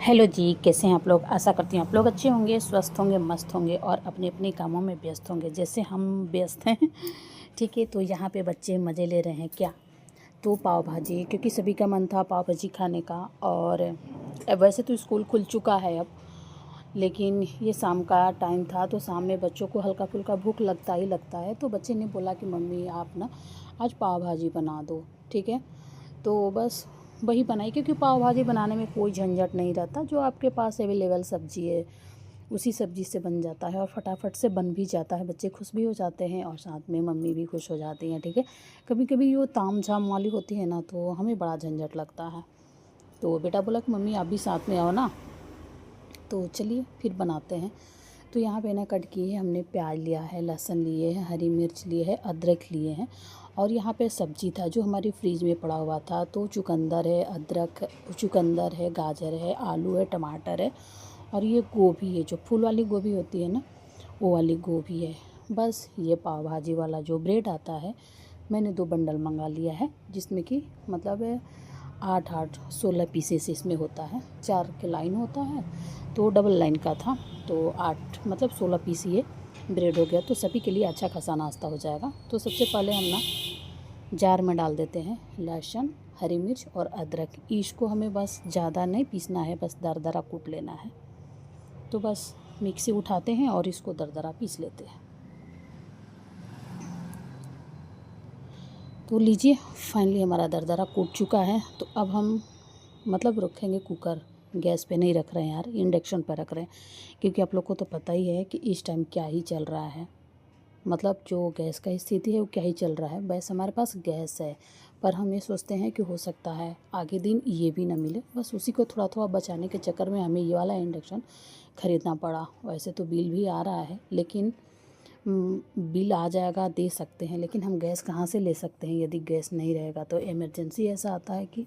Hello जी, कैसे हैं आप लोग। आशा करती हूँ आप लोग अच्छे होंगे, स्वस्थ होंगे, मस्त होंगे और अपने अपने कामों में व्यस्त होंगे जैसे हम व्यस्त हैं। ठीक है, तो यहाँ पे बच्चे मज़े ले रहे हैं क्या, तो पाव भाजी, क्योंकि सभी का मन था पाव भाजी खाने का। और वैसे तो स्कूल खुल चुका है अब, लेकिन ये शाम का टाइम था तो शाम में बच्चों को हल्का फुल्का भूख लगता ही लगता है। तो बच्चे ने बोला कि मम्मी आप ना आज पाव भाजी बना दो। ठीक है, तो बस वही बनाई, क्योंकि पाव भाजी बनाने में कोई झंझट नहीं रहता। जो आपके पास अवेलेबल सब्ज़ी है उसी सब्ज़ी से बन जाता है और फटाफट से बन भी जाता है। बच्चे खुश भी हो जाते हैं और साथ में मम्मी भी खुश हो जाती हैं। ठीक है, कभी कभी ये ताम झाम वाली होती है ना, तो हमें बड़ा झंझट लगता है। तो बेटा बोला कि मम्मी आप भी साथ में आओ ना, तो चलिए फिर बनाते हैं। तो यहाँ पे ना कट किए हमने प्याज लिया है, लहसुन लिए हैं, हरी मिर्च लिए है, अदरक लिए हैं। और यहाँ पे सब्जी था जो हमारी फ्रीज में पड़ा हुआ था, तो चुकंदर है, अदरक, चुकंदर है, गाजर है, आलू है, टमाटर है और ये गोभी है, जो फूल वाली गोभी होती है ना, वो वाली गोभी है। बस ये पाव भाजी वाला जो ब्रेड आता है, मैंने 2 बंडल मंगा लिया है, जिसमें कि मतलब 8-8-16 पीसेस इसमें होता है। 4 के लाइन होता है तो डबल लाइन का था, तो 8 मतलब 16 पीस ये ब्रेड हो गया। तो सभी के लिए अच्छा खासा नाश्ता हो जाएगा। तो सबसे पहले हम ना जार में डाल देते हैं लहसुन, हरी मिर्च और अदरक। इसको हमें बस ज़्यादा नहीं पीसना है, बस दरदरा कूट लेना है। तो बस मिक्सी उठाते हैं और इसको दरदरा पीस लेते हैं। तो लीजिए, फाइनली हमारा दरदरा कूट चुका है। तो अब हम मतलब रखेंगे कुकर, गैस पे नहीं रख रहे हैं यार, इंडक्शन पर रख रहे हैं, क्योंकि आप लोग को तो पता ही है कि इस टाइम क्या ही चल रहा है। मतलब जो गैस का स्थिति है वो क्या ही चल रहा है। वैसे हमारे पास गैस है, पर हम ये सोचते हैं कि हो सकता है आगे दिन ये भी ना मिले, बस उसी को थोड़ा थोड़ा बचाने के चक्कर में हमें ये वाला इंडक्शन ख़रीदना पड़ा। वैसे तो बिल भी आ रहा है, लेकिन बिल आ जाएगा, दे सकते हैं, लेकिन हम गैस कहाँ से ले सकते हैं यदि गैस नहीं रहेगा। तो इमरजेंसी ऐसा आता है कि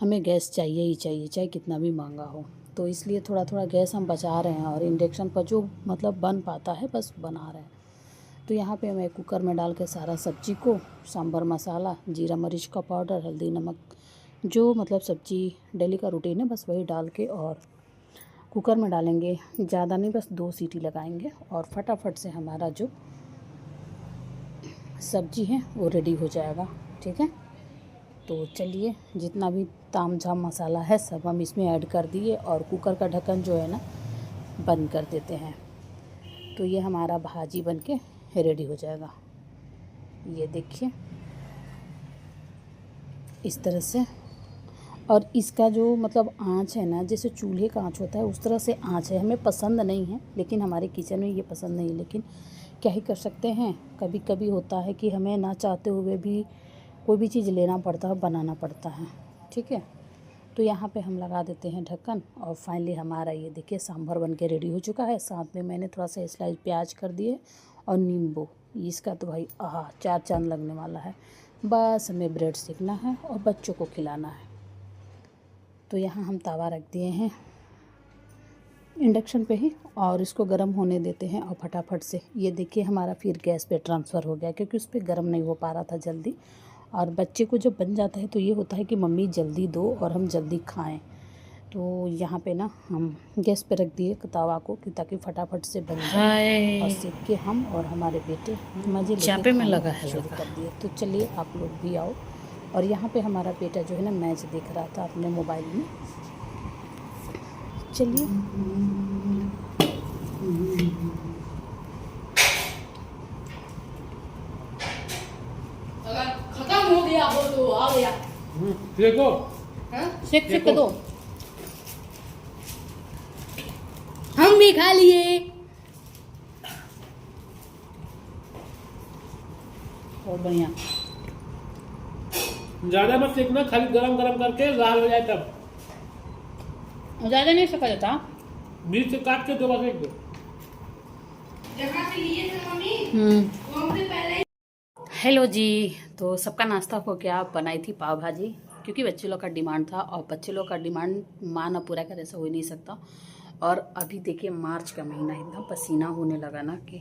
हमें गैस चाहिए ही चाहिए, चाहे कितना भी महंगा हो। तो इसलिए थोड़ा थोड़ा गैस हम बचा रहे हैं और इंडक्शन पर जो मतलब बन पाता है बस बना रहे हैं। तो यहाँ पे मैं कुकर में डाल के सारा सब्जी को, सांभर मसाला, जीरा मरीच का पाउडर, हल्दी, नमक, जो मतलब सब्जी डेली का रूटीन है बस वही डाल के और कुकर में डालेंगे। ज़्यादा नहीं, बस 2 सीटी लगाएंगे और फटाफट से हमारा जो सब्जी है वो रेडी हो जाएगा। ठीक है, तो चलिए, जितना भी ताम झाम मसाला है सब हम इसमें ऐड कर दिए और कुकर का ढक्कन जो है ना बंद कर देते हैं। तो ये हमारा भाजी बन के रेडी हो जाएगा। ये देखिए इस तरह से। और इसका जो मतलब आँच है ना, जैसे चूल्हे का आँच होता है उस तरह से आँच है। हमें पसंद नहीं है, लेकिन हमारे किचन में ये पसंद नहीं है, लेकिन क्या ही कर सकते हैं। कभी कभी होता है कि हमें ना चाहते हुए भी कोई भी चीज़ लेना पड़ता है, बनाना पड़ता है। ठीक है, तो यहाँ पे हम लगा देते हैं ढक्कन और फाइनली हमारा ये देखिए सांभर बन के रेडी हो चुका है। साथ में मैंने थोड़ा सा स्लाइस प्याज कर दिए और नींबू। इसका तो भाई आहा 4 चांद लगने वाला है। बस हमें ब्रेड सेकना है और बच्चों को खिलाना है। तो यहाँ हम तवा रख दिए हैं इंडक्शन पे ही और इसको गर्म होने देते हैं। और फटाफट से ये देखिए हमारा फिर गैस पे ट्रांसफ़र हो गया, क्योंकि उस पर गर्म नहीं हो पा रहा था जल्दी। और बच्चे को जब बन जाता है तो ये होता है कि मम्मी जल्दी दो और हम जल्दी खाएं। तो यहाँ पे ना हम गैस पे रख दिए तवा को कि ताकि फटाफट से बन जाए और सेक के हम और हमारे बेटे मज़े लेके में लगा है शुरू कर दिए। तो चलिए आप लोग भी आओ। और यहाँ पे हमारा बेटा जो है ना मैच देख रहा था अपने मोबाइल में। चलिए खत्म हो गया वो तो आ गया। देखो सेक सेक दो, हम भी खा लिए। बहुत बढ़िया। ज्यादा मत सेकना, खाली गरम गरम करके लाल हो जाए तब। ज़्यादा नहीं सका जाता। बीच से काट के दोबारा सेक दो। जहाँ से लिए थे मम्मी वहाँ से पहले। हेलो जी, तो सबका नाश्ता हो गया। बनाई थी पाव भाजी, क्योंकि बच्चे लोग का डिमांड था और बच्चे लोग का डिमांड माँ ना पूरा करे ऐसा हो ही नहीं सकता। और अभी देखिए मार्च का महीना, इतना पसीना होने लगा ना कि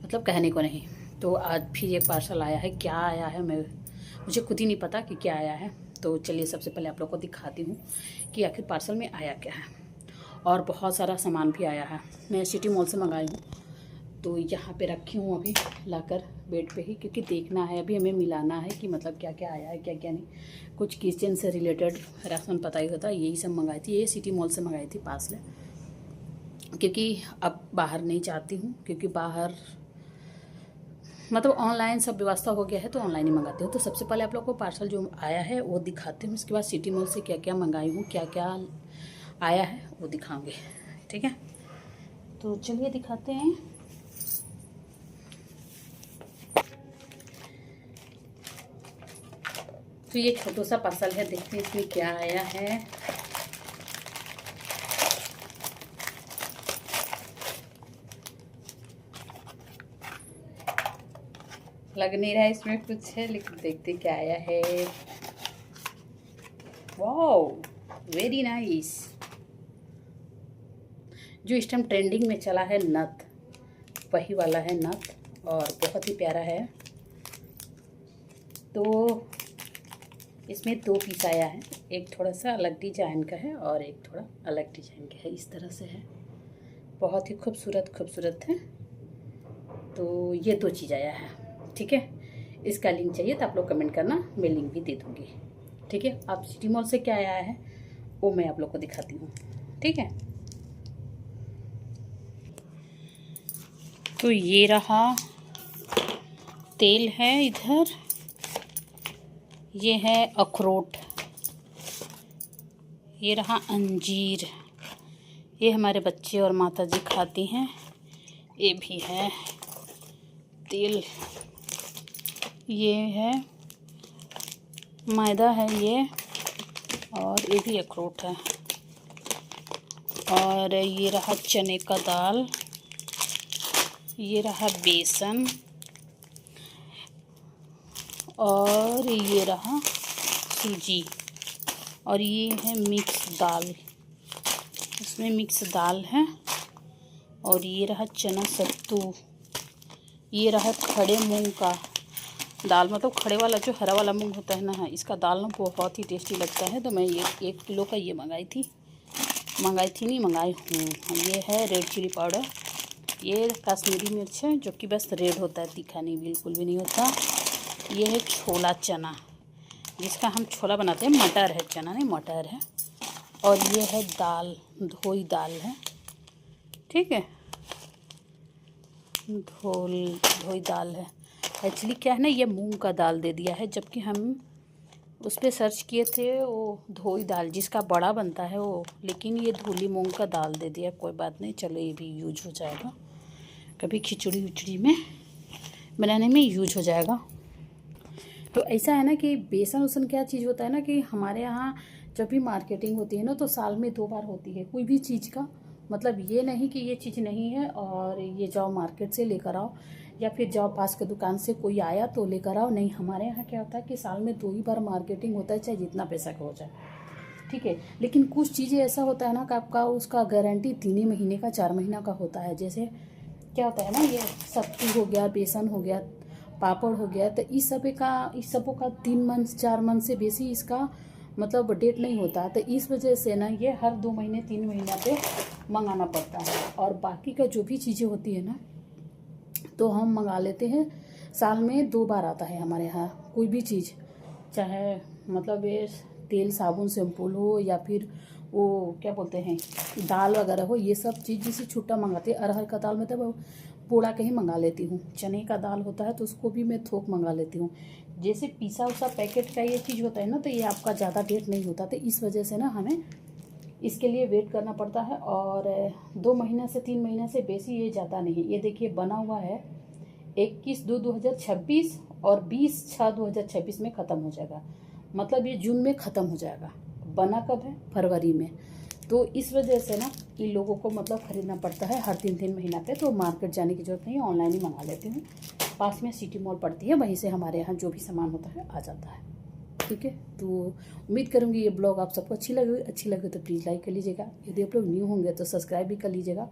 मतलब कहने को नहीं। तो आज फिर एक पार्सल आया है। क्या आया है मुझे खुद ही नहीं पता कि क्या आया है। तो चलिए सबसे पहले आप लोग को दिखाती हूँ कि आखिर पार्सल में आया क्या है। और बहुत सारा सामान भी आया है। मैं सिटी मॉल से मंगाई हूँ, तो यहाँ पे रखी हूँ अभी लाकर बेड पे ही, क्योंकि देखना है अभी हमें मिलाना है कि मतलब क्या क्या आया है क्या क्या नहीं। कुछ किचन से रिलेटेड राशन पता ही होता है, यही सब मंगाई थी। ये सिटी मॉल से मंगाई थी पार्सल, क्योंकि अब बाहर नहीं चाहती हूँ, क्योंकि बाहर मतलब ऑनलाइन सब व्यवस्था हो गया है तो ऑनलाइन ही मंगाती हूँ। तो सबसे पहले आप लोग को पार्सल जो आया है वो दिखाती हूँ, इसके बाद सिटी मॉल से क्या क्या मंगाई हूँ, क्या क्या आया है वो दिखाऊंगी, ठीक है। तो चलिए दिखाते हैं। तो ये छोटा सा पार्सल है, देखते हैं इसमें क्या आया है। लग नहीं रहा है इसमें कुछ है, लेकिन देखते क्या आया है। Wow, very nice. जो इस टाइम ट्रेंडिंग में चला है नथ, वही वाला है नथ, और बहुत ही प्यारा है। तो इसमें 2 पीस आया है, एक थोड़ा सा अलग डिजाइन का है और एक थोड़ा अलग डिजाइन का है। इस तरह से है, बहुत ही खूबसूरत खूबसूरत है। तो ये 2 चीज़ आया है, ठीक है। इसका लिंक चाहिए तो आप लोग कमेंट करना, मैं लिंक भी दे दूँगी, ठीक है। आप सिटी मॉल से क्या आया है वो मैं आप लोग को दिखाती हूँ, ठीक है। तो ये रहा तेल है इधर, ये है अखरोट, ये रहा अंजीर, ये हमारे बच्चे और माताजी खाती हैं। ये भी है तेल, ये है मैदा है ये, और ये भी अखरोट है। और ये रहा चने का दाल, ये रहा बेसन, और ये रहा सूजी, और ये है मिक्स दाल, इसमें मिक्स दाल है। और ये रहा चना सत्तू, ये रहा खड़े मूंग का दाल, मतलब खड़े वाला जो हरा वाला मूंग होता है ना, इसका दाल ना बहुत ही टेस्टी लगता है। तो मैं ये 1 किलो का ये मंगाई थी नहीं मंगाई हूँ। ये है रेड चिली पाउडर, ये कश्मीरी मिर्च है जो कि बस रेड होता है, तीखा नहीं, बिल्कुल भी नहीं होता। ये है छोला चना, जिसका हम छोला बनाते हैं, मटर है, चना नहीं मटर है। और ये है दाल, धोई दाल है, ठीक है, धोई दाल है। एक्चुअली क्या है ना, ये मूंग का दाल दे दिया है, जबकि हम उस पर सर्च किए थे वो धोई दाल जिसका बड़ा बनता है वो, लेकिन ये धुली मूंग का दाल दे दिया। कोई बात नहीं, चलो ये भी यूज हो जाएगा, कभी खिचड़ी विचड़ी में बनाने में यूज हो जाएगा। तो ऐसा है ना कि बेसन उसन क्या चीज़ होता है ना, कि हमारे यहाँ जब भी मार्केटिंग होती है ना तो साल में 2 बार होती है कोई भी चीज़ का। मतलब ये नहीं कि ये चीज़ नहीं है और ये जाओ मार्केट से लेकर आओ, या फिर जाओ पास के दुकान से कोई आया तो लेकर आओ। नहीं, हमारे यहाँ क्या होता है कि साल में 2 ही बार मार्केटिंग होता है, चाहे जितना पैसा का हो जाए, ठीक है। लेकिन कुछ चीज़ें ऐसा होता है ना कि आपका उसका गारंटी 3 ही महीने का 4 महीना का होता है। जैसे क्या होता है ना, ये सत्तू हो गया, बेसन हो गया, पापड़ हो गया, तो इस सबों का 3 मंथ 4 मंथ से बेसी इसका मतलब डेट नहीं होता। तो इस वजह से ना ये हर 2 महीने 3 महीना पे मंगाना पड़ता है। और बाकी का जो भी चीज़ें होती है ना तो हम मंगा लेते हैं, साल में 2 बार आता है हमारे यहाँ कोई भी चीज़, चाहे मतलब ये तेल साबुन शैम्पूल हो या फिर वो क्या बोलते हैं दाल वगैरह हो, ये सब चीज़ जिसे छुट्टा मंगाते हैं। अरहर का दाल में तो पोड़ा के ही मंगा लेती हूँ, चने का दाल होता है तो उसको भी मैं थोक मंगा लेती हूँ। जैसे पिसा उसा पैकेट का ये चीज़ होता है ना तो ये आपका ज़्यादा डेट नहीं होता, तो इस वजह से ना हमें इसके लिए वेट करना पड़ता है। और 2 महीना से 3 महीना से बेसी ये जाता नहीं। ये देखिए बना हुआ है 21/2/2026 और 20/6/2026 में ख़त्म हो जाएगा, मतलब ये जून में ख़त्म हो जाएगा। बना कब है? फरवरी में। तो इस वजह से ना इन लोगों को मतलब ख़रीदना पड़ता है हर 3-3 महीना पे। तो मार्केट जाने की ज़रूरत नहीं है, ऑनलाइन ही मंगा लेती हूँ। पास में सिटी मॉल पड़ती है, वहीं से हमारे यहाँ जो भी सामान होता है आ जाता है, ठीक है। तो उम्मीद करूँगी ये ब्लॉग आप सबको अच्छी लगे तो प्लीज़ लाइक कर लीजिएगा। यदि आप लोग न्यू होंगे तो सब्सक्राइब भी कर लीजिएगा।